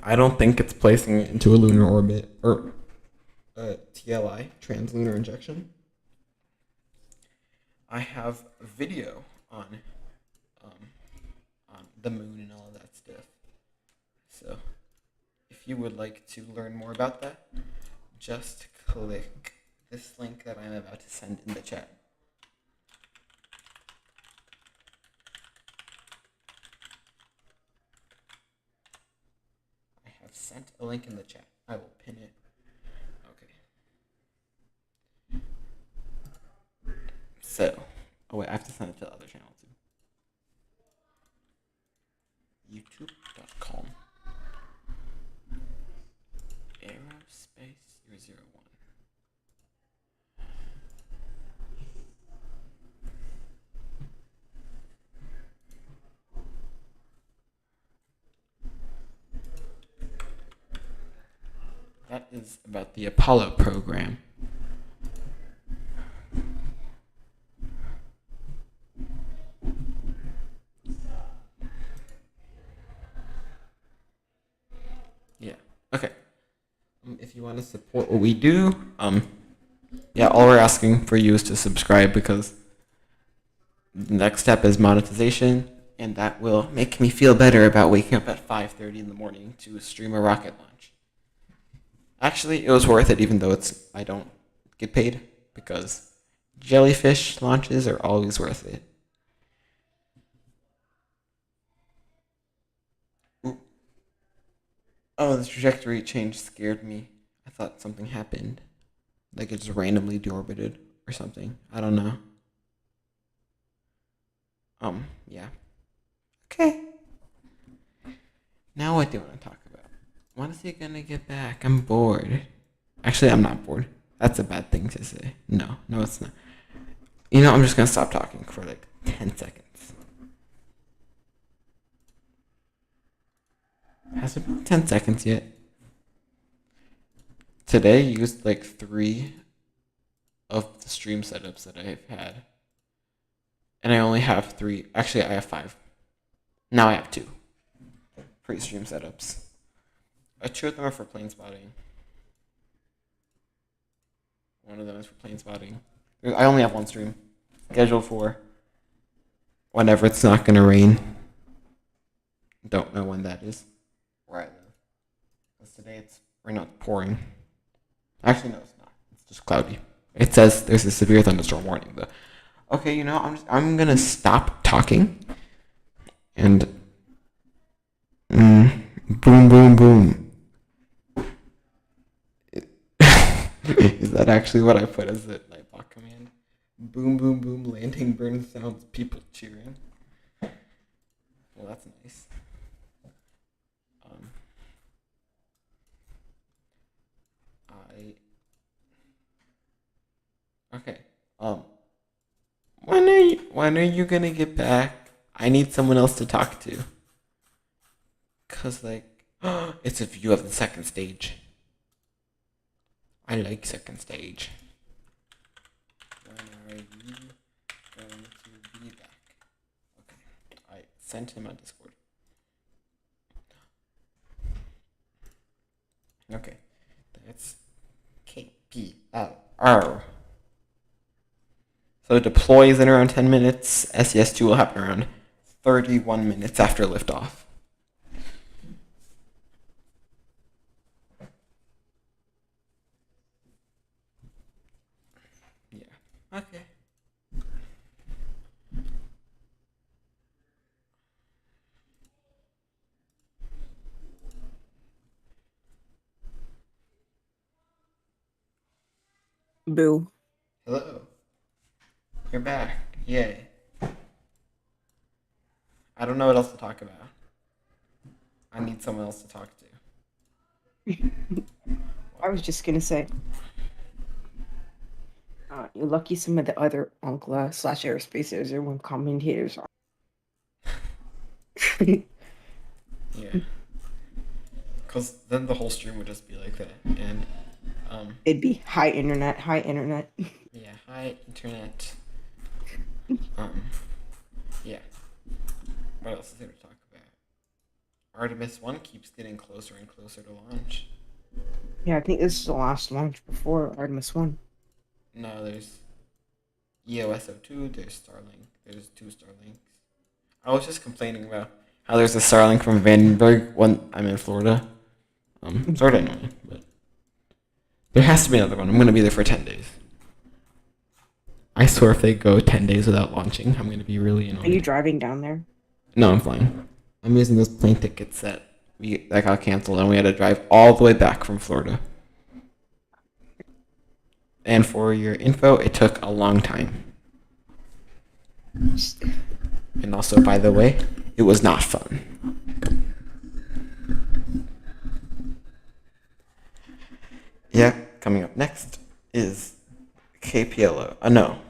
I don't think it's placing it into a lunar orbit or TLI, translunar injection. I have a video on the moon and all of that stuff. So if you would like to learn more about that, just click this link that I'm about to send in the chat. I have sent a link in the chat. I will pin it. Okay. So, oh wait, I have to send it to the other channel too. YouTube.com. 301. That is about the Apollo program. Yeah. Okay. If you want to support what we do, yeah, all we're asking for you is to subscribe because the next step is monetization, and that will make me feel better about waking up at 5:30 in the morning to stream a rocket launch. Actually, it was worth it, even though I don't get paid, because jellyfish launches are always worth it. Ooh. Oh, the trajectory change scared me. I thought something happened. Like it just randomly deorbited or something. I don't know. Yeah. Okay. Now what do you want to talk about? When is he gonna get back? I'm bored. Actually, I'm not bored. That's a bad thing to say. No, it's not. I'm just gonna stop talking for like 10 seconds. Has it been 10 seconds yet? Today I used like 3 of the stream setups that I've had. And I only have 3. Actually, I have 5. Now I have 2 pre-stream setups. 2 of them are for plane spotting. One of them is for plane spotting. I only have 1 stream scheduled for whenever it's not going to rain. Don't know when that is. Where I live. Because today it's not pouring. Actually, no, it's not. It's just cloudy. It says there's a severe thunderstorm warning, though. Okay, I'm gonna stop talking, and boom, boom, boom. Is that actually what I put as the Nightbot command? Boom, boom, boom. Landing burn sounds. People cheering. Well, that's nice. Okay. When are you gonna get back? I need someone else to talk to. Cause it's a view of the second stage. I like second stage. When are you going to be back? Okay. I sent him on Discord. Okay. That's KPLO. So deploy is in around 10 minutes. SES2 will happen around 31 minutes after liftoff. Yeah. Okay. Boo. Hello. You're back. Yay. I don't know what else to talk about. I need someone else to talk to. I was just gonna say, you're lucky some of the other Onkla / Aerospace 001 commentators are. Yeah. Because then the whole stream would just be like that. And, It'd be hi internet. yeah, hi internet. Yeah. What else is there to talk about? Artemis 1 keeps getting closer and closer to launch. Yeah, I think this is the last launch before Artemis 1. No, there's EOSO2, there's Starlink, there's 2 Starlinks. I was just complaining about how there's a Starlink from Vandenberg when I'm in Florida. Sort of annoying, but there has to be another one. I'm going to be there for 10 days. I swear if they go 10 days without launching, I'm going to be really annoyed. Are you driving down there? No, I'm flying. I'm using those plane tickets that got canceled, and we had to drive all the way back from Florida. And for your info, it took a long time. And also, by the way, it was not fun. Yeah, Coming up next is KPLO. No.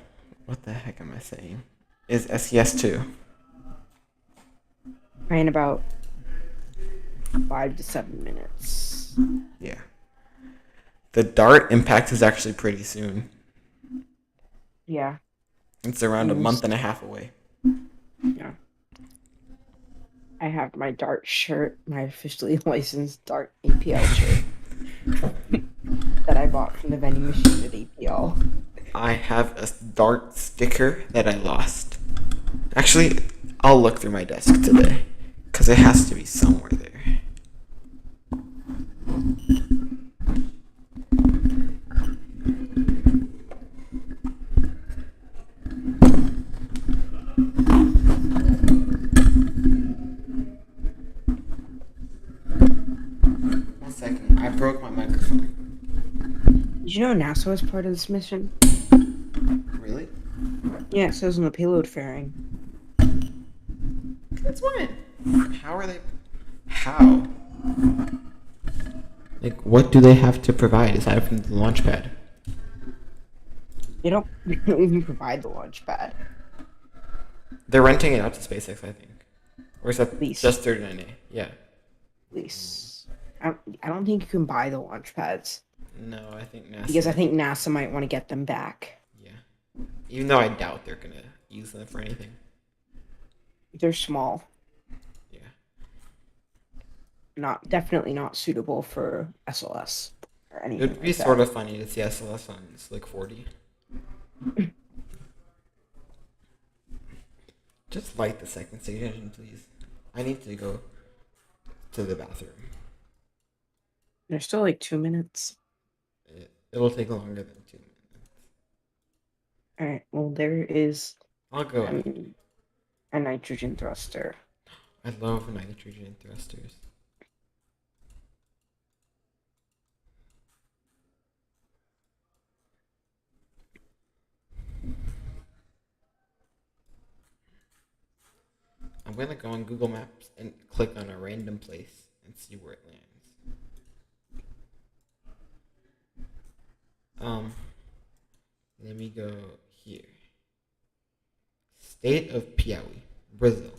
What the heck am I saying? Is SES2. In about 5 to 7 minutes. Yeah. The DART impact is actually pretty soon. Yeah. It's around a month and a half away. Yeah. I have my DART shirt, my officially licensed DART APL shirt that I bought from the vending machine at APL. I have a DART sticker that I lost. Actually, I'll look through my desk today, because it has to be somewhere there. One second, I broke my microphone. Did you know NASA was part of this mission? Really? Yeah, it says on the payload fairing. That's why. How are they? How? Like, what do they have to provide aside from the launch pad? They don't even provide the launch pad. They're renting it out to SpaceX, I think. Or is that Lease. just 39A? Yeah. Lease. I don't think you can buy the launch pads. No, I think NASA. Because I think NASA might want to get them back. Yeah. Even though I doubt they're gonna use them for anything. They're small. Yeah. Definitely not suitable for SLS or anything. It would be like sort that. of funny to see SLS on Slick 40. Just light the second stage engine, please. I need to go to the bathroom. There's still like 2 minutes. It'll take longer than 2 minutes. All right. Well, there is I'll go. a nitrogen thruster. I love nitrogen thrusters. I'm gonna go on Google Maps and click on a random place and see where it lands. Let me go here. State of Piauí, Brazil.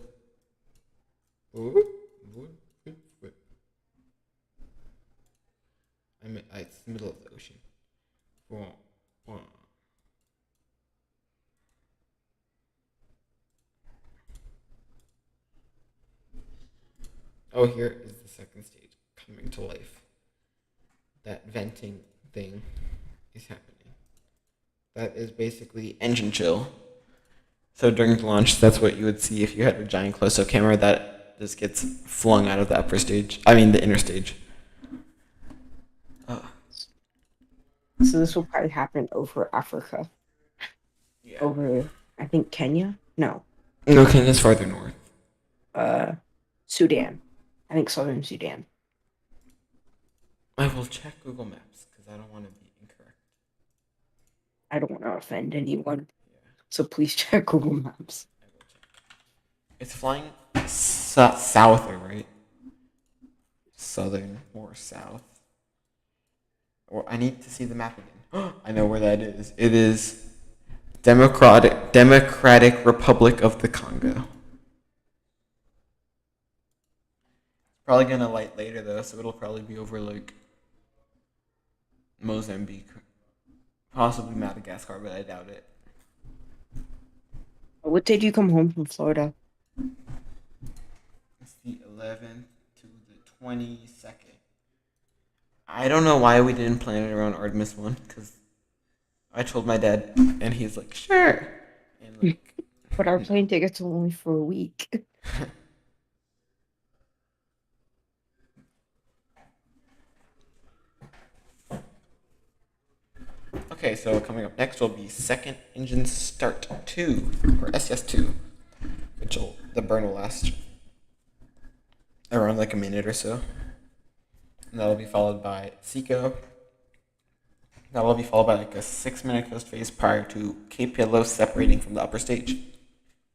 It's the middle of the ocean. Oh, here is the second stage coming to life. That venting thing is happening. That is basically engine chill. So during the launch, that's what you would see if you had a giant close-up camera that just gets flung out of the upper stage. I mean, the inner stage. So this will probably happen over Africa. Yeah. Over, I think, Kenya? No. No, Kenya's farther north. Sudan. I think southern Sudan. I will check Google Maps because I don't want to be incorrect. I don't want to offend anyone. Yeah. So please check Google Maps. I will check. It's flying south, right? Southern or south. Or I need to see the map again. I know where that is. It is Democratic Republic of the Congo. Probably gonna light later though, so it'll probably be over like Mozambique, possibly Madagascar, but I doubt it. What day do you come home from Florida? It's the 11th to the 22nd. I don't know why we didn't plan it around Artemis 1, because I told my dad, and he's like, sure. And like, But our plane tickets are only for a week. Okay, so coming up next will be second engine start 2, or SES2, which the burn will last around like a minute or so. And that'll be followed by SECO. That'll be followed by like a 6-minute coast phase prior to KPLO separating from the upper stage.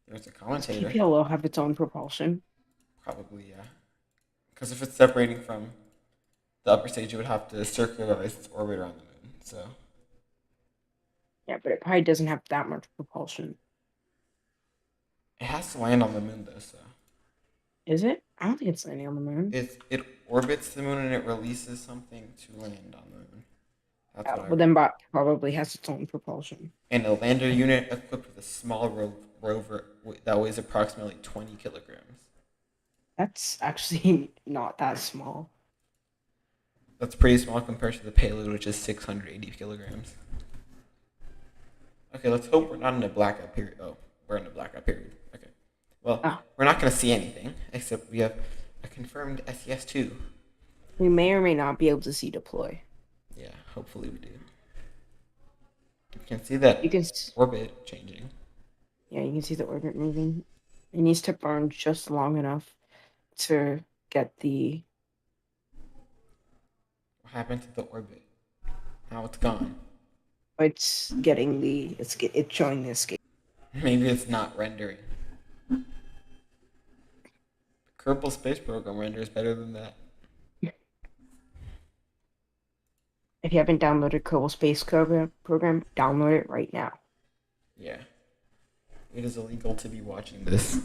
There's a commentator. KPLO have its own propulsion. Probably, yeah. Because if it's separating from the upper stage, it would have to circularize its orbit around the moon. So Yeah, but it probably doesn't have that much propulsion. it has to land on the moon though. So Is it? I don't think it's landing on the moon. it orbits the moon and it releases something to land on the moon. That's what I Well, then bot probably has its own propulsion. And a lander unit equipped with a small rover that weighs approximately 20 kilograms. That's actually not that small. That's pretty small compared to the payload, which is 680 kilograms. Okay, let's hope we're not in a blackout period. Oh, we're in a blackout period. Okay. Well, we're not going to see anything, except we have a confirmed SES-2. We may or may not be able to see deploy. Yeah, hopefully we do. You can see that orbit changing. Yeah, you can see the orbit moving. It needs to burn just long enough to get the... What happened to the orbit? Now it's gone. It's getting the... It's showing the escape. Maybe it's not rendering. The Kerbal Space Program renders better than that. If you haven't downloaded Kerbal Space Program, download it right now. Yeah. It is illegal to be watching this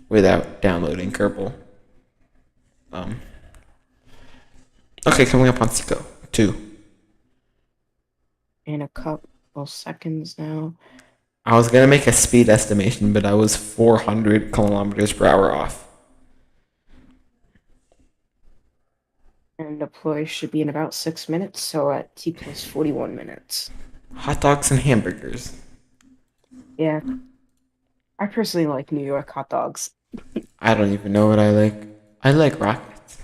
without downloading Kerbal. Okay, coming up on Seco 2. In a couple seconds now. I was gonna make a speed estimation, but I was 400 kilometers per hour off. And deploy should be in about 6 minutes, so at T plus 41 minutes. Hot dogs and hamburgers. Yeah. I personally like New York hot dogs. I don't even know what I like. I like rockets.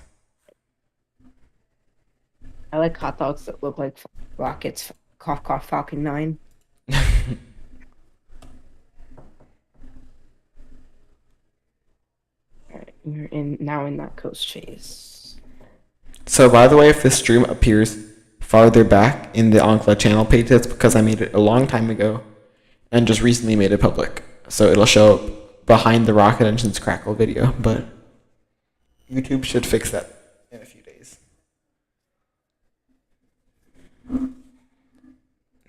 I like hot dogs that look like rockets. Cough, cough, Falcon 9. Alright, we're now in that coast chase. So, by the way, if this stream appears farther back in the Onkla channel page, that's because I made it a long time ago and just recently made it public. So it'll show up behind the rocket engines crackle video, but YouTube should fix that in a few days.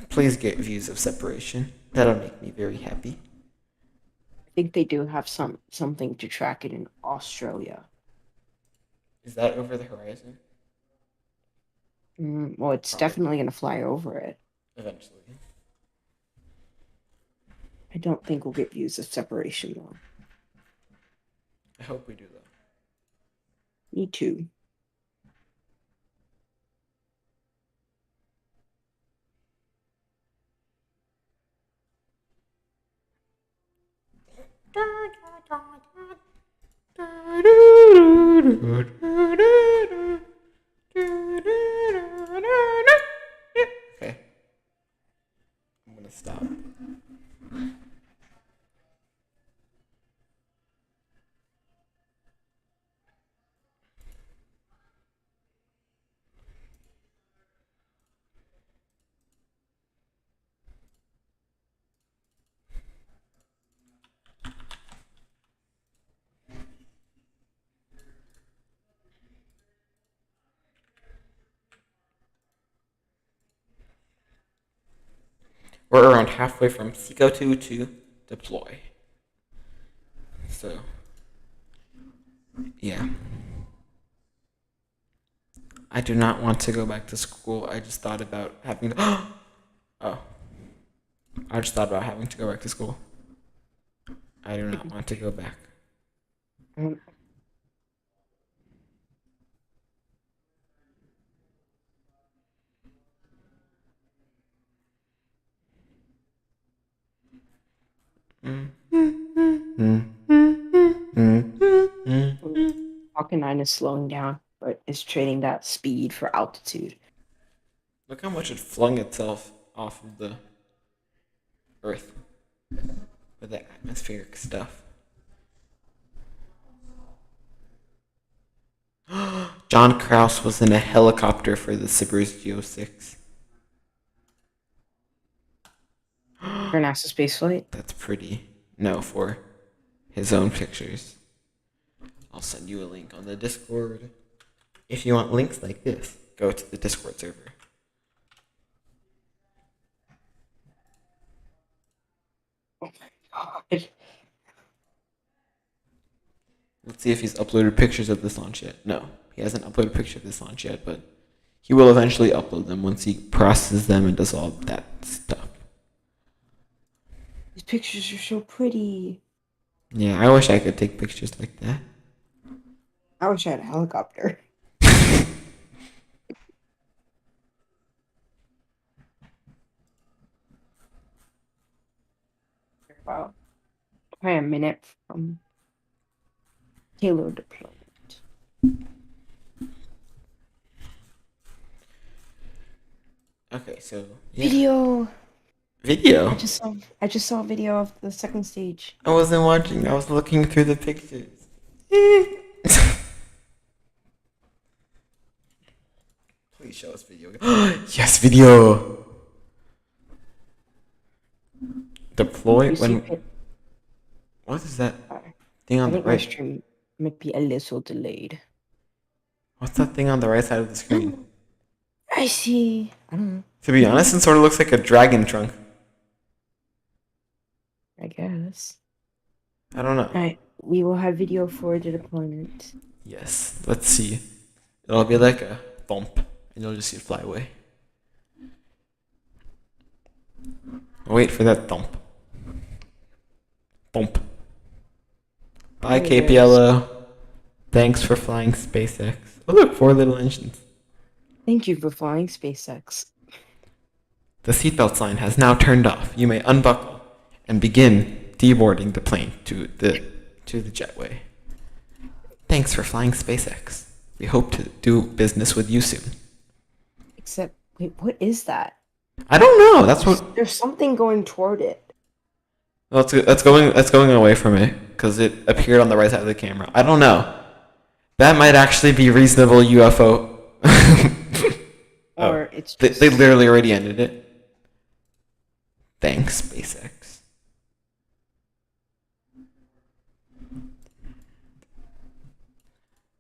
Please get views of separation. That'll make me very happy. I think they do have something to track it in Australia. Is that over the horizon? Well, it's definitely going to fly over it. Eventually. I don't think we'll get views of separation, though. I hope we do, though. Me too. Okay. I'm gonna stop. We're around halfway from Seco 2 to deploy. So, yeah. I do not want to go back to school. I just thought about having to... Oh. I just thought about having to go back to school. I do not want to go back. Falcon 9 is slowing down, but is trading that speed for altitude. Look how much it flung itself off of the Earth with the atmospheric stuff. John Krause was in a helicopter for the Sibir's Geo 6. For NASA spaceflight? That's pretty. No, for his own pictures. I'll send you a link on the Discord. If you want links like this, go to the Discord server. Oh my god. Let's see if he's uploaded pictures of this launch yet. No, he hasn't uploaded a picture of this launch yet, but he will eventually upload them once he processes them and does all that stuff. These pictures are so pretty. Yeah, I wish I could take pictures like that. I wish I had a helicopter. About probably a minute from payload deployment. Okay, so yeah. Video. Video. I just saw a video of the second stage. I wasn't watching. I was looking through the pictures. Please show us video. Yes, video. Deploy You see when. it? What is that Sorry. thing I on the think my right? stream might be a little delayed. What's that thing on the right side of the screen? I see. I don't know. To be honest, it sort of looks like a dragon trunk. I guess. I don't know. Alright, we will have video for the deployment. Yes, let's see. It'll be like a thump, and you'll just see it fly away. Wait for that thump. Thump. Bye, There it KPLO. Thanks for flying SpaceX. Oh, look, 4 little engines. Thank you for flying SpaceX. The seatbelt sign has now turned off. You may unbuckle and begin deboarding the plane to the jetway. Thanks for flying SpaceX. We hope to do business with you soon. Except, wait, what is that? I don't know. That's what. There's something going toward it. Well, that's going away from it because it appeared on the right side of the camera. I don't know. That might actually be reasonable UFO. Or it's They, just... they literally already ended it. Thanks, SpaceX.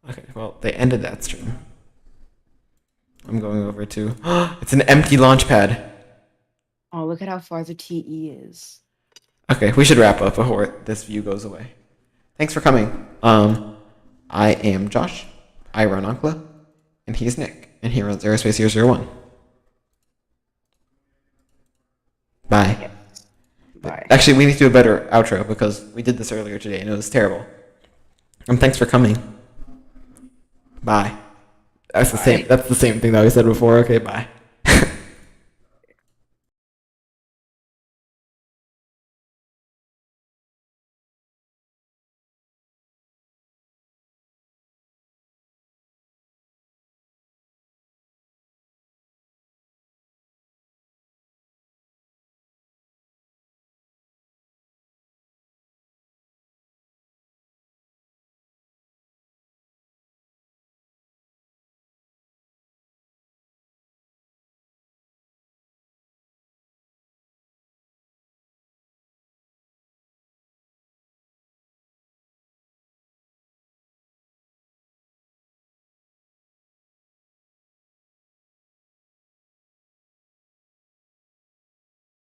Okay, well, they ended that stream. I'm going over to... It's an empty launch pad. Oh, look at how far the TE is. Okay, we should wrap up before this view goes away. Thanks for coming. I am Josh. I run Onkla. And he's Nick. And he runs Aerospace 001. Bye. Bye. Actually, we need to do a better outro because we did this earlier today and it was terrible. And thanks for coming. Bye. That's the same thing that we said before. Okay, bye.